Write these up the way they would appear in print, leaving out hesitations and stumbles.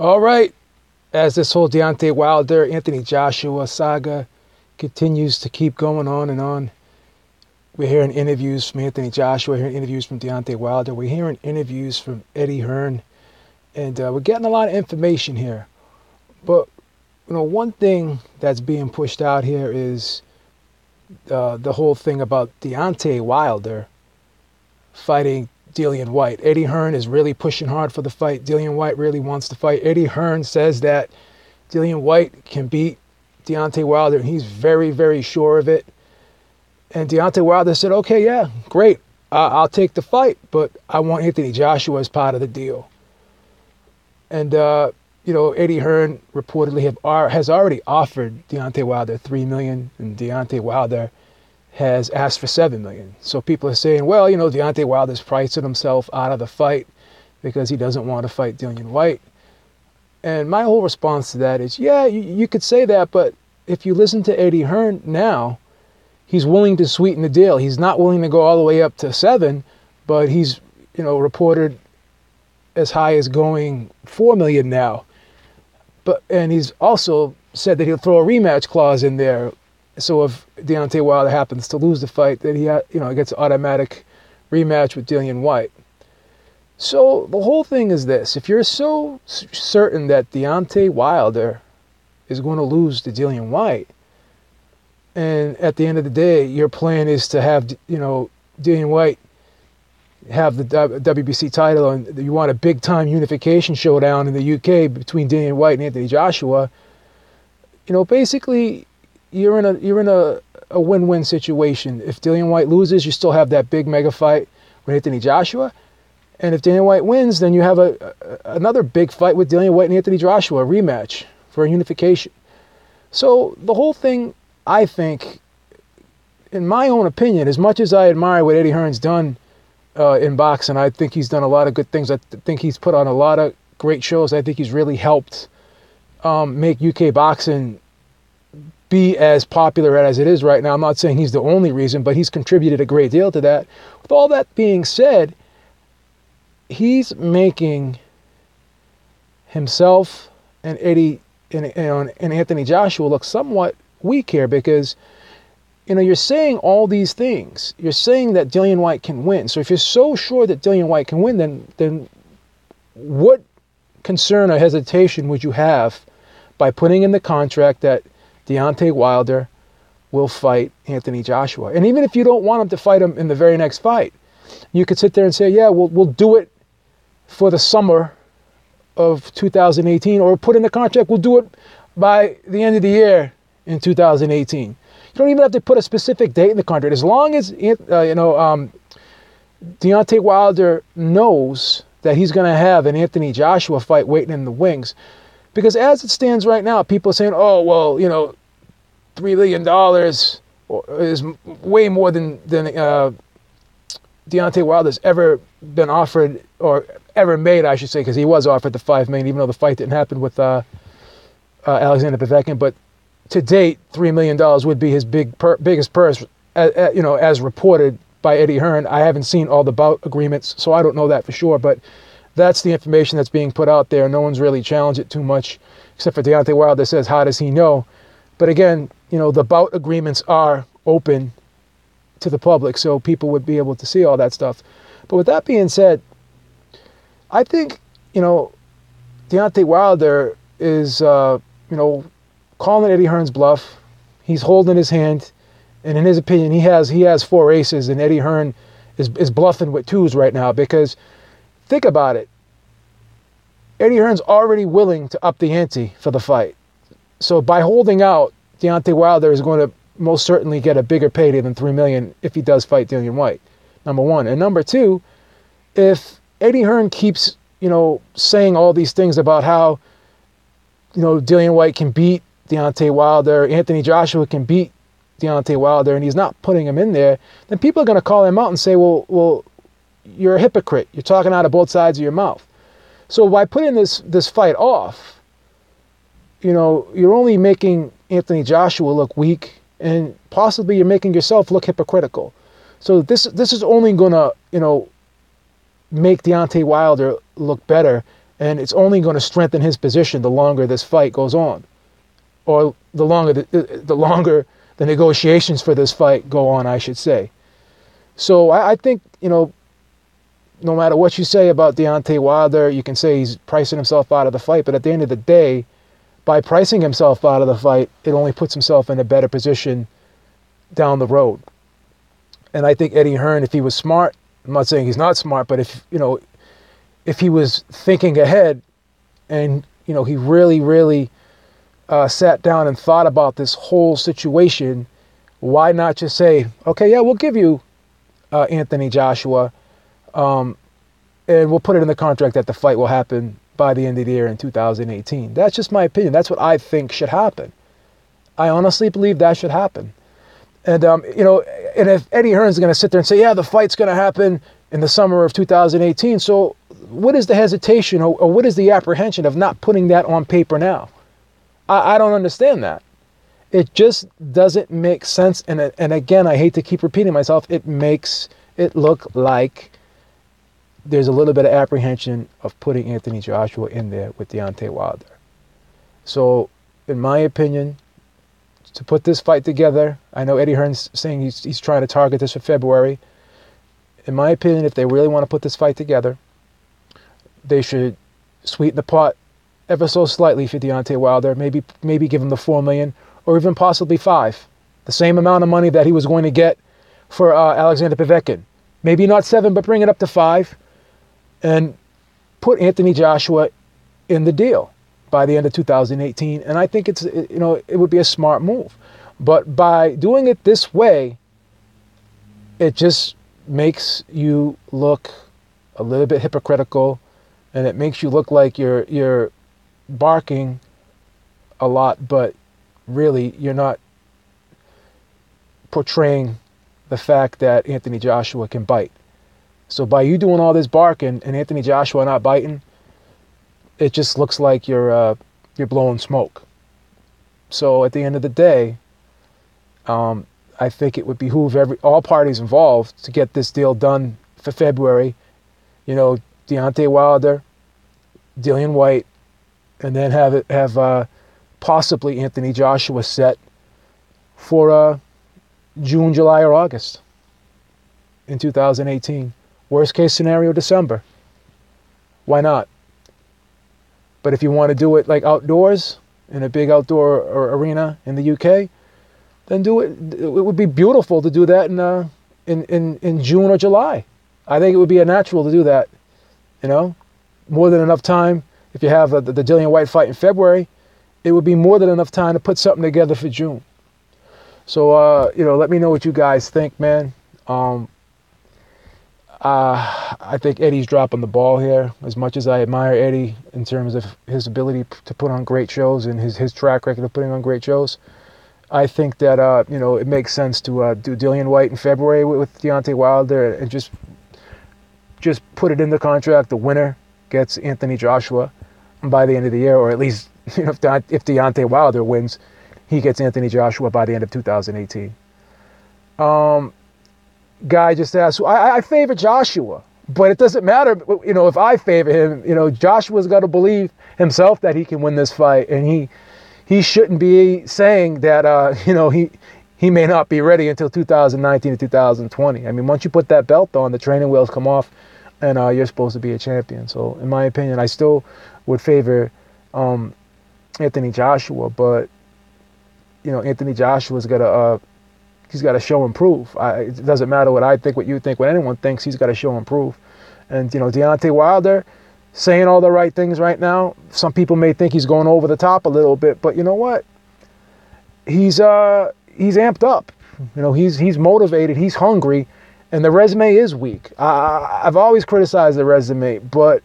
All right, as this whole Deontay Wilder, Anthony Joshua saga continues to keep going on and on, we're hearing interviews from Anthony Joshua, we're hearing interviews from Deontay Wilder, we're hearing interviews from Eddie Hearn, and we're getting a lot of information here. But one thing that's being pushed out here is the whole thing about Deontay Wilder fighting Dillian Whyte. Eddie Hearn is really pushing hard for the fight. Dillian Whyte really wants to fight. Eddie Hearn says that Dillian Whyte can beat Deontay Wilder, and he's very, very sure of it. And Deontay Wilder said, okay, yeah, great. I'll take the fight, but I want Anthony Joshua as part of the deal. And, Eddie Hearn reportedly has already offered Deontay Wilder $3 million, and Deontay Wilder has asked for $7 million. So people are saying, well, Deontay Wilder's pricing himself out of the fight because he doesn't want to fight Dillian Whyte. And my whole response to that is, yeah, you could say that, but if you listen to Eddie Hearn now, he's willing to sweeten the deal. He's not willing to go all the way up to 7, but he's, reported as high as going $4 million now. And he's also said that he'll throw a rematch clause in there. So if Deontay Wilder happens to lose the fight, that he gets an automatic rematch with Dillian Whyte. So the whole thing is this: if you're so certain that Deontay Wilder is going to lose to Dillian Whyte, and at the end of the day, your plan is to have Dillian Whyte have the WBC title, and you want a big time unification showdown in the UK between Dillian Whyte and Anthony Joshua, basically you're in a win-win situation. If Dillian Whyte loses, you still have that big mega fight with Anthony Joshua. And if Dillian Whyte wins, then you have another big fight with Dillian Whyte and Anthony Joshua, a rematch for a unification. So the whole thing, I think, in my own opinion, as much as I admire what Eddie Hearn's done in boxing, I think he's done a lot of good things. I think he's put on a lot of great shows. I think he's really helped make UK boxing be as popular as it is right now. I'm not saying he's the only reason, but he's contributed a great deal to that. With all that being said, he's making himself and Eddie and Anthony Joshua look somewhat weak here, because you're saying all these things. You're saying that Dillian Whyte can win. So if you're so sure that Dillian Whyte can win, then what concern or hesitation would you have by putting in the contract that Deontay Wilder will fight Anthony Joshua? And even if you don't want him to fight him in the very next fight, you could sit there and say, yeah, we'll do it for the summer of 2018, or put in the contract, we'll do it by the end of the year in 2018. You don't even have to put a specific date in the contract. As long as Deontay Wilder knows that he's going to have an Anthony Joshua fight waiting in the wings. Because as it stands right now, people are saying, oh, well, $3 million is way more than Deontay Wilder's ever been offered, or ever made, I should say, because he was offered the $5 million, even though the fight didn't happen with Alexander Povetkin. But to date, $3 million would be his biggest purse, as reported by Eddie Hearn. I haven't seen all the bout agreements, so I don't know that for sure, but that's the information that's being put out there. No one's really challenged it too much, except for Deontay Wilder says, how does he know? But again, the bout agreements are open to the public, so people would be able to see all that stuff. But with that being said, I think, Deontay Wilder is, calling Eddie Hearn's bluff. He's holding his hand, and in his opinion, he has 4 aces, and Eddie Hearn is bluffing with 2s right now, because think about it. Eddie Hearn's already willing to up the ante for the fight. So by holding out, Deontay Wilder is going to most certainly get a bigger payday than $3 million if he does fight Dillian Whyte, number one. And number two, if Eddie Hearn keeps, saying all these things about how, Dillian Whyte can beat Deontay Wilder, Anthony Joshua can beat Deontay Wilder, and he's not putting him in there, then people are going to call him out and say, well, you're a hypocrite. You're talking out of both sides of your mouth. So by putting this fight off, you're only making Anthony Joshua look weak, and possibly you're making yourself look hypocritical. So this is only going to, make Deontay Wilder look better And it's only going to strengthen his position the longer this fight goes on, or the longer the negotiations for this fight go on, I should say. So I think, no matter what you say about Deontay Wilder, you can say he's pricing himself out of the fight, but at the end of the day, by pricing himself out of the fight, it only puts himself in a better position down the road. And I think Eddie Hearn, if he was smart, I'm not saying he's not smart, but if he was thinking ahead and, he really sat down and thought about this whole situation, why not just say, okay, yeah, we'll give you Anthony Joshua, and we'll put it in the contract that the fight will happen by the end of the year in 2018. That's just my opinion. That's what I think should happen. I honestly believe that should happen. And, and if Eddie Hearn's going to sit there and say, yeah, the fight's going to happen in the summer of 2018, so what is the hesitation or what is the apprehension of not putting that on paper now? I don't understand that. It just doesn't make sense. And again, I hate to keep repeating myself. It makes it look like there's a little bit of apprehension of putting Anthony Joshua in there with Deontay Wilder. So, in my opinion, to put this fight together, I know Eddie Hearn's saying he's trying to target this for February. In my opinion, if they really want to put this fight together, they should sweeten the pot ever so slightly for Deontay Wilder. Maybe give him the $4 million or even possibly $5 million. The same amount of money that he was going to get for Alexander Povetkin. Maybe not $7 million, but bring it up to $5 million. And put Anthony Joshua in the deal by the end of 2018. And I think it would be a smart move. But by doing it this way, it just makes you look a little bit hypocritical, and it makes you look like you're barking a lot, but really you're not portraying the fact that Anthony Joshua can bite. So by you doing all this barking and Anthony Joshua not biting, it just looks like you're blowing smoke. So at the end of the day, I think it would behoove all parties involved to get this deal done for February. Deontay Wilder, Dillian Whyte, and then have possibly Anthony Joshua set for June, July, or August in 2018. Worst case scenario, December. Why not? But if you want to do it like outdoors, in a big outdoor arena in the UK, then do it. It would be beautiful to do that in June or July. I think it would be a natural to do that. More than enough time. If you have the Dillian Whyte fight in February, it would be more than enough time to put something together for June. So, let me know what you guys think, man. I think Eddie's dropping the ball here. As much as I admire Eddie in terms of his ability to put on great shows and his track record of putting on great shows, I think that, it makes sense to do Dillian Whyte in February with Deontay Wilder and just put it in the contract. The winner gets Anthony Joshua by the end of the year, or at least if Deontay Wilder wins, he gets Anthony Joshua by the end of 2018. Guy just asked, I favor Joshua, but it doesn't matter, if I favor him, Joshua's got to believe himself that he can win this fight, and he shouldn't be saying that, he may not be ready until 2019 to 2020. I mean, once you put that belt on, the training wheels come off, and you're supposed to be a champion. So, in my opinion, I still would favor Anthony Joshua, but, Anthony Joshua's got to... he's got to show and prove. It doesn't matter what I think, what you think, what anyone thinks. He's got to show and prove. And, Deontay Wilder saying all the right things right now. Some people may think he's going over the top a little bit, but you know what? He's amped up. He's motivated. He's hungry. And the resume is weak. I've always criticized the resume, but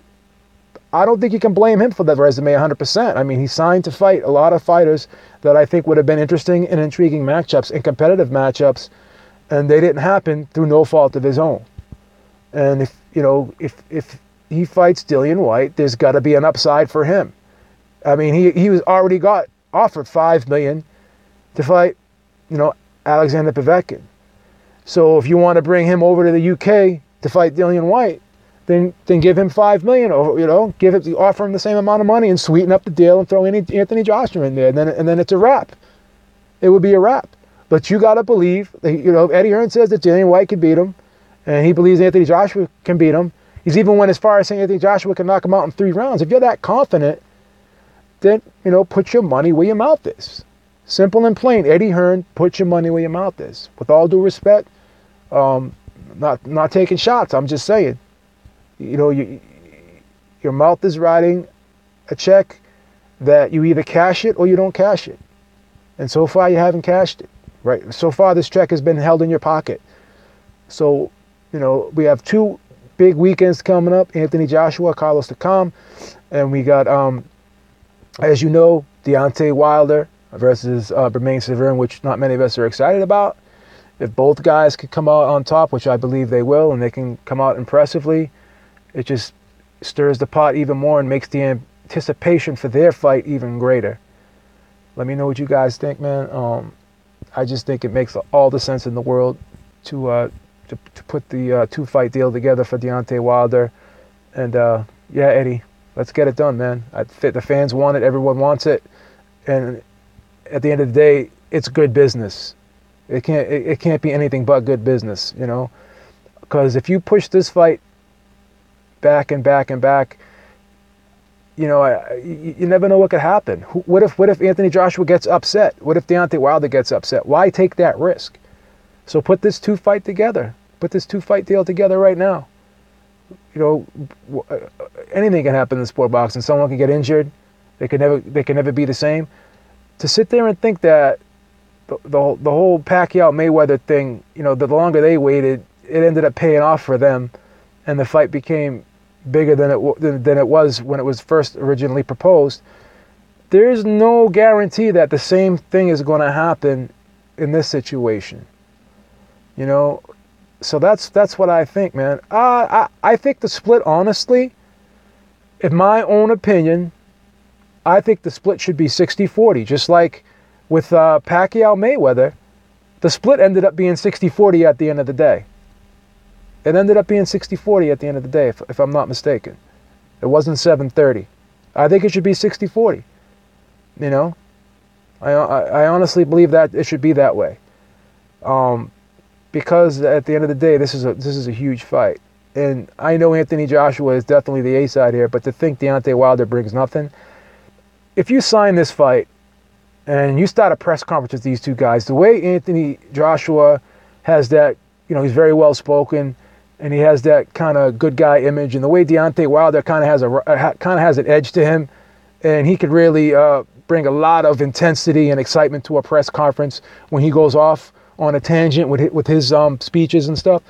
I don't think you can blame him for the resume 100%. I mean, he signed to fight a lot of fighters that I think would have been interesting and intriguing matchups and competitive matchups, and they didn't happen through no fault of his own. And if he fights Dillian Whyte, there's got to be an upside for him. I mean, he was already got offered $5 million to fight, Alexander Povetkin. So if you want to bring him over to the UK to fight Dillian Whyte, then give him $5 million, or offer him the same amount of money and sweeten up the deal and throw Anthony Joshua in there, and then it's a wrap. It would be a wrap. But you got to believe that, Eddie Hearn says that Dillian Whyte can beat him, and he believes Anthony Joshua can beat him. He's even went as far as saying Anthony Joshua can knock him out in 3 rounds. If you're that confident, then, put your money where your mouth is. Simple and plain. Eddie Hearn, put your money where your mouth is. With all due respect, not taking shots. I'm just saying, your mouth is writing a check that you either cash it or you don't cash it. And so far, you haven't cashed it, right? So far, this check has been held in your pocket. So, we have 2 big weekends coming up: Anthony Joshua, Carlos Takam, and we got, as you know, Deontay Wilder versus Bermane Siverne, which not many of us are excited about. If both guys could come out on top, which I believe they will, and they can come out impressively, it just stirs the pot even more and makes the anticipation for their fight even greater. Let me know what you guys think, man. I just think it makes all the sense in the world to put the 2-fight deal together for Deontay Wilder. And yeah, Eddie, let's get it done, man. The fans want it. Everyone wants it. And at the end of the day, it's good business. It can't be anything but good business, because if you push this fight back and back and back, you never know what could happen. What if Anthony Joshua gets upset? What if Deontay Wilder gets upset? Why take that risk? So put this 2-fight together. Put this 2-fight deal together right now. Anything can happen in sport boxing. Someone can get injured. They can never be the same. To sit there and think that the whole Pacquiao-Mayweather thing, the longer they waited, it ended up paying off for them, and the fight became bigger than it was when it was first originally proposed. There's no guarantee that the same thing is going to happen in this situation. So that's what I think, man. I think the split, honestly, in my own opinion, I think the split should be 60-40. Just like with Pacquiao-Mayweather, the split ended up being 60-40 at the end of the day. It ended up being 60-40 at the end of the day, if I'm not mistaken. It wasn't 7-30. I think it should be 60-40. I honestly believe that it should be that way. Because at the end of the day, this is a huge fight. And I know Anthony Joshua is definitely the A side here, but to think Deontay Wilder brings nothing. If you sign this fight and you start a press conference with these 2 guys, the way Anthony Joshua has that, he's very well spoken, and he has that kind of good guy image, and the way Deontay Wilder kind of has an edge to him, and he could really bring a lot of intensity and excitement to a press conference when he goes off on a tangent with his speeches and stuff.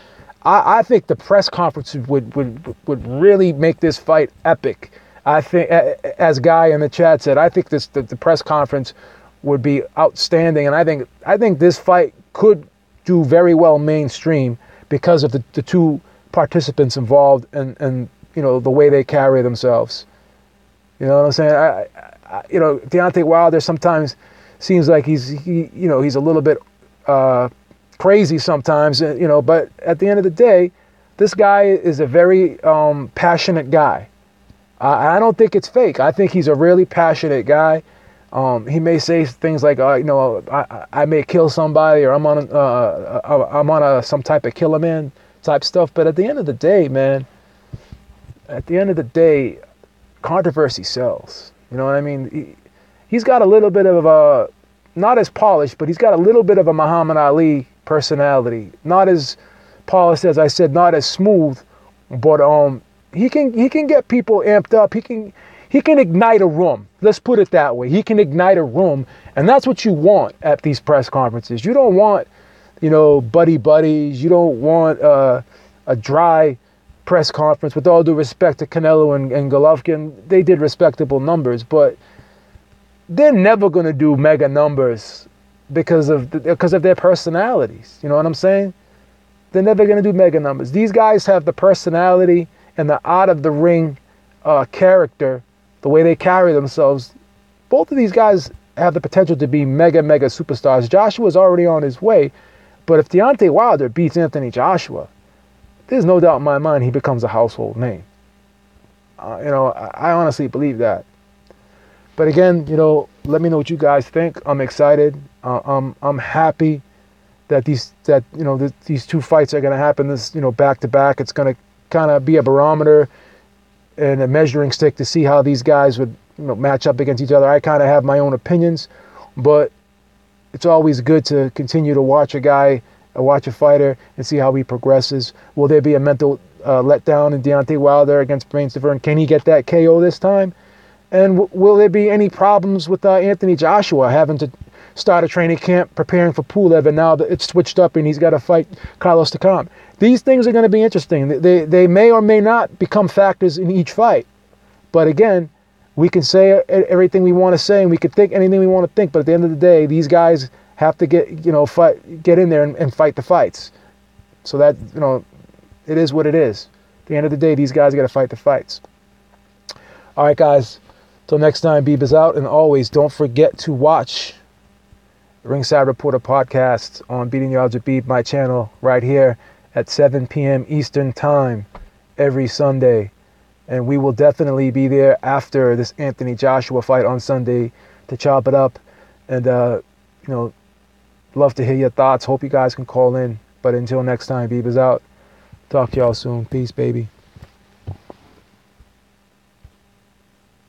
I think the press conference would really make this fight epic. I think, as Guy in the chat said, I think the press conference would be outstanding, and I think this fight could do very well mainstream because of the 2 participants involved and the way they carry themselves. You know what I'm saying? Deontay Wilder sometimes seems like he's a little bit crazy sometimes, but at the end of the day, this guy is a very passionate guy. I don't think it's fake. I think he's a really passionate guy. He may say things like, I may kill somebody, or I'm on some type of killer man type stuff. But at the end of the day, man, controversy sells. You know what I mean? He's got a little bit of a, not as polished, but he's got a little bit of a Muhammad Ali personality. Not as polished, as I said, not as smooth, but he can get people amped up. He can ignite a room. Let's put it that way. He can ignite a room, and that's what you want at these press conferences. You don't want, buddy buddies. You don't want a dry press conference. With all due respect to Canelo and Golovkin, they did respectable numbers, but they're never going to do mega numbers because of their personalities. You know what I'm saying? They're never going to do mega numbers. These guys have the personality and the out of the ring character, the way they carry themselves. Both of these guys have the potential to be mega superstars. Joshua's already on his way, but if Deontay Wilder beats Anthony Joshua, there's no doubt in my mind he becomes a household name. I honestly believe that. But again, let me know what you guys think. I'm excited. I'm happy that these two fights are going to happen back to back. It's going to kind of be a barometer and a measuring stick to see how these guys would match up against each other. I kind of have my own opinions, but it's always good to continue to watch a fighter and see how he progresses. Will there be a mental letdown in Deontay Wilder against Brains Deverne? Can he get that KO this time? And will there be any problems with Anthony Joshua having to start a training camp preparing for Pulev, and now it's switched up and he's got to fight Carlos Takam? These things are going to be interesting. They may or may not become factors in each fight. But again, we can say everything we want to say and we can think anything we want to think. But at the end of the day, these guys have to get in there and fight the fights. So that, it is what it is. At the end of the day, these guys got to fight the fights. All right, guys. Till next time, Beeb is out. And always, don't forget to watch Ringside Reporter podcast on Beating the Odds with Beeb, my channel, right here at 7 p.m. Eastern Time every Sunday. And we will definitely be there after this Anthony Joshua fight on Sunday to chop it up. And, love to hear your thoughts. Hope you guys can call in. But until next time, Beeb is out. Talk to y'all soon. Peace, baby.